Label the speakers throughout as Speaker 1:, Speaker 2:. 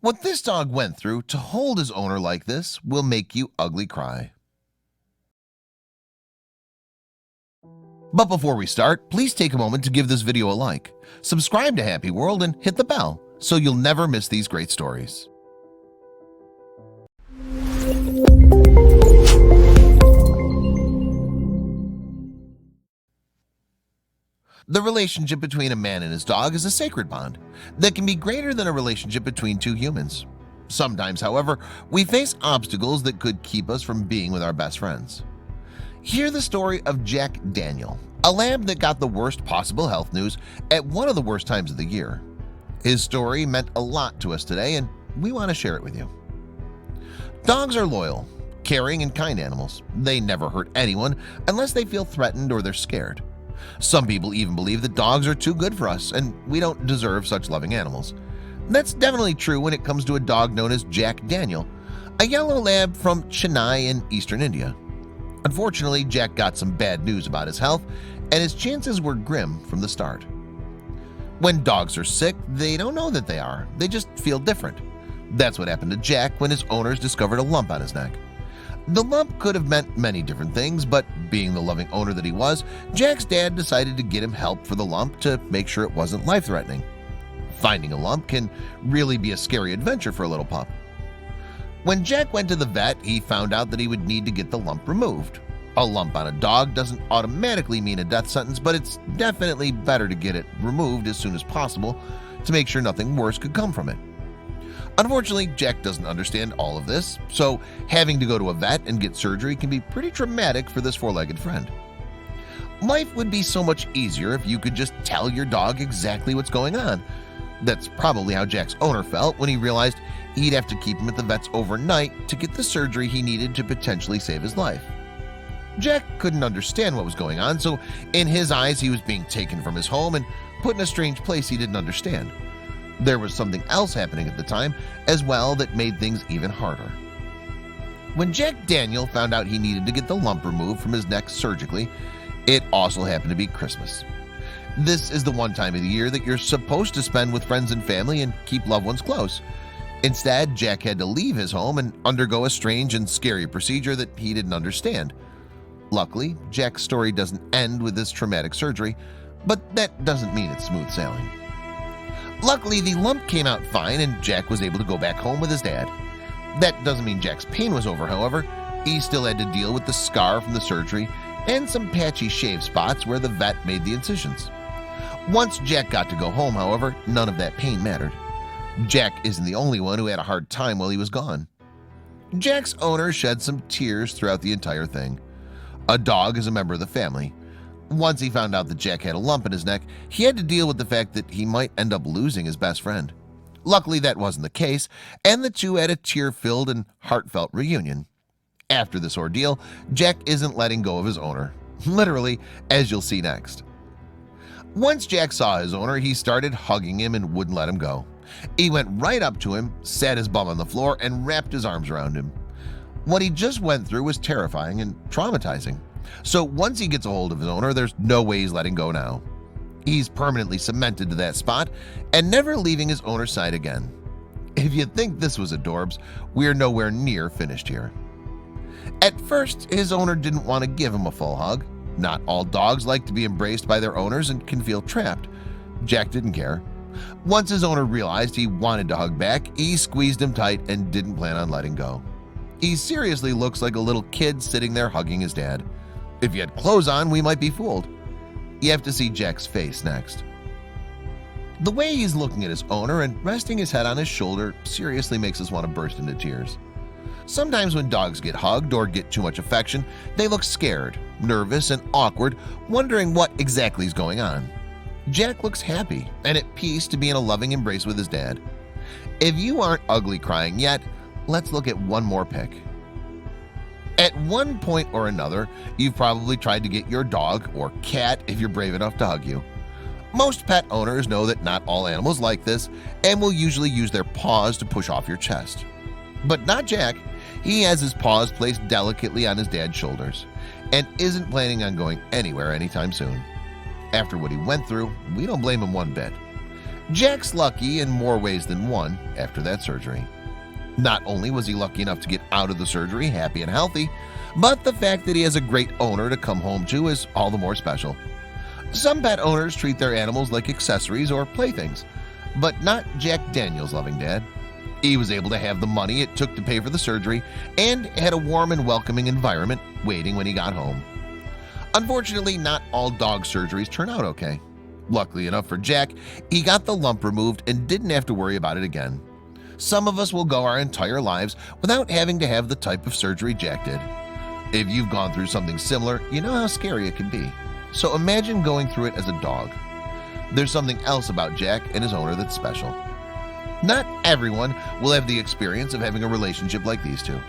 Speaker 1: What this dog went through to hold his owner like this will make you ugly cry. But before we start, please take a moment to give this video a like, subscribe to Happy World, and hit the bell so you'll never miss these great stories. The relationship between a man and his dog is a sacred bond that can be greater than a relationship between two humans. Sometimes, however, we face obstacles that could keep us from being with our best friends. Hear the story of Jack Daniel, a lab that got the worst possible health news at one of the worst times of the year. His story meant a lot to us today, and we want to share it with you. Dogs are loyal, caring, and kind animals. They never hurt anyone unless they feel threatened or they're scared. Some people even believe that dogs are too good for us and we don't deserve such loving animals. That's definitely true when it comes to a dog known as Jack Daniel, a yellow lab from Chennai in eastern India. Unfortunately, Jack got some bad news about his health, and his chances were grim from the start. When dogs are sick, they don't know that they are. They just feel different. That's what happened to Jack when his owners discovered a lump on his neck. The lump could have meant many different things, but being the loving owner that he was, Jack's dad decided to get him help for the lump to make sure it wasn't life-threatening. Finding a lump can really be a scary adventure for a little pup. When Jack went to the vet, he found out that he would need to get the lump removed. A lump on a dog doesn't automatically mean a death sentence, but it's definitely better to get it removed as soon as possible to make sure nothing worse could come from it. Unfortunately, Jack doesn't understand all of this, so having to go to a vet and get surgery can be pretty traumatic for this four-legged friend. Life would be so much easier if you could just tell your dog exactly what's going on. That's probably how Jack's owner felt when he realized he'd have to keep him at the vet's overnight to get the surgery he needed to potentially save his life. Jack couldn't understand what was going on, so in his eyes he was being taken from his home and put in a strange place he didn't understand. There was something else happening at the time as well that made things even harder. When Jack Daniel found out he needed to get the lump removed from his neck surgically, it also happened to be Christmas. This is the one time of the year that you're supposed to spend with friends and family and keep loved ones close. Instead, Jack had to leave his home and undergo a strange and scary procedure that he didn't understand. Luckily, Jack's story doesn't end with this traumatic surgery, but that doesn't mean it's smooth sailing. Luckily, the lump came out fine and Jack was able to go back home with his dad. That doesn't mean Jack's pain was over, however. He still had to deal with the scar from the surgery and some patchy shave spots where the vet made the incisions. Once Jack got to go home, however, none of that pain mattered. Jack isn't the only one who had a hard time while he was gone. Jack's owner shed some tears throughout the entire thing. A dog is a member of the family. Once he found out that Jack had a lump in his neck, he had to deal with the fact that he might end up losing his best friend. Luckily, that wasn't the case, and the two had a tear-filled and heartfelt reunion. After this ordeal, Jack isn't letting go of his owner, literally, as you'll see next. Once Jack saw his owner, he started hugging him and wouldn't let him go. He went right up to him, sat his bum on the floor, and wrapped his arms around him. What he just went through was terrifying and traumatizing. So once he gets a hold of his owner, there's no way he's letting go now. He's permanently cemented to that spot and never leaving his owner's side again. If you think this was adorbs, we're nowhere near finished here. At first, his owner didn't want to give him a full hug. Not all dogs like to be embraced by their owners and can feel trapped. Jack didn't care. Once his owner realized he wanted to hug back, he squeezed him tight and didn't plan on letting go. He seriously looks like a little kid sitting there hugging his dad. If you had clothes on, we might be fooled. You have to see Jack's face next. The way he's looking at his owner and resting his head on his shoulder seriously makes us want to burst into tears. Sometimes when dogs get hugged or get too much affection, they look scared, nervous, and awkward, wondering what exactly is going on. Jack looks happy and at peace to be in a loving embrace with his dad. If you aren't ugly crying yet, let's look at one more pic. At one point or another, you've probably tried to get your dog or cat if you're brave enough to hug you. Most pet owners know that not all animals like this and will usually use their paws to push off your chest. But not Jack. He has his paws placed delicately on his dad's shoulders and isn't planning on going anywhere anytime soon. After what he went through, we don't blame him one bit. Jack's lucky in more ways than one after that surgery. Not only was he lucky enough to get out of the surgery happy and healthy, but the fact that he has a great owner to come home to is all the more special. Some pet owners treat their animals like accessories or playthings, but not Jack Daniel's loving dad. He was able to have the money it took to pay for the surgery and had a warm and welcoming environment waiting when he got home. Unfortunately, not all dog surgeries turn out okay. Luckily enough for Jack, he got the lump removed and didn't have to worry about it again. Some of us will go our entire lives without having to have the type of surgery Jack did. If you've gone through something similar, you know how scary it can be. So imagine going through it as a dog. There's something else about Jack and his owner that's special. Not everyone will have the experience of having a relationship like these two.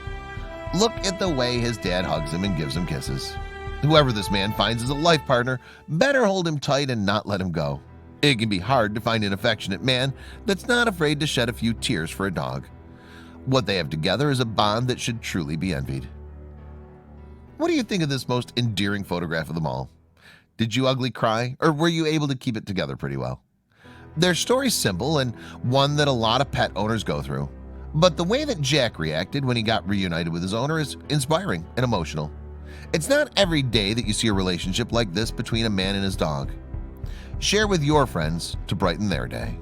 Speaker 1: Look at the way his dad hugs him and gives him kisses. Whoever this man finds as a life partner better hold him tight and not let him go. It can be hard to find an affectionate man that's not afraid to shed a few tears for a dog. What they have together is a bond that should truly be envied. What do you think of this most endearing photograph of them all? Did you ugly cry, or were you able to keep it together pretty well? Their story's simple and one that a lot of pet owners go through, but the way that Jack reacted when he got reunited with his owner is inspiring and emotional. It's not every day that you see a relationship like this between a man and his dog. Share with your friends to brighten their day.